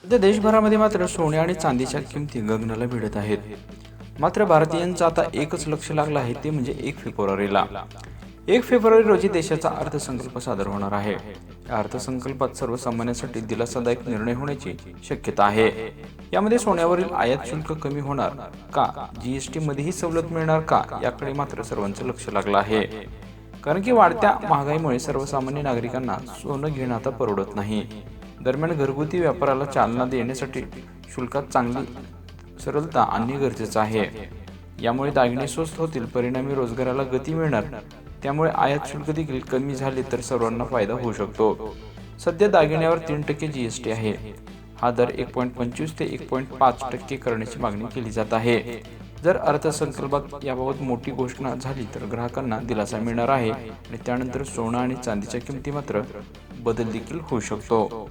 सध्या देशभरामध्ये मात्र सोने आणि चांदीच्या किमती गगनाला भिडत आहेत. मात्र भारतीयांचं आता एकच लक्ष लागलं आहे, ते म्हणजे 1 फेब्रुवारीला. 1 फेब्रुवारी रोजी देशाचा अर्थसंकल्प सादर होणार आहे. या अर्थसंकल्पात सर्वसामान्यांसाठी दिलासादायक निर्णय होण्याची शक्यता आहे. यामध्ये सोन्यावरील आयात शुल्क कमी होणार का, जीएसटी मध्येही सवलत मिळणार का, याकडे मात्र सर्वांचं लक्ष लागलं आहे. कारण की वाढत्या महागाईमुळे सर्वसामान्य नागरिकांना सोनं घेणं आता परवडत नाही. दरम्यान घरगुती व्यापाराला चालना देण्यासाठी शुल्कात चांगली सरलता आणणे गरजेचं आहे. यामुळे दागिने स्वस्त होतील, परिणामी रोजगाराला गती मिळणार. त्यामुळे आयात शुल्क देखील कमी झाले तर सर्वांना फायदा होऊ शकतो. सध्या दागिन्यावर 3% जीएसटी आहे. हा दर 1.25 ते 1.5% करण्याची मागणी केली जात आहे. जर अर्थसंकल्पात याबाबत मोठी घोषणा झाली तर ग्राहकांना दिलासा मिळणार आहे आणि त्यानंतर सोनं आणि चांदीच्या किमती मात्र बदल देखील होऊ शकतो.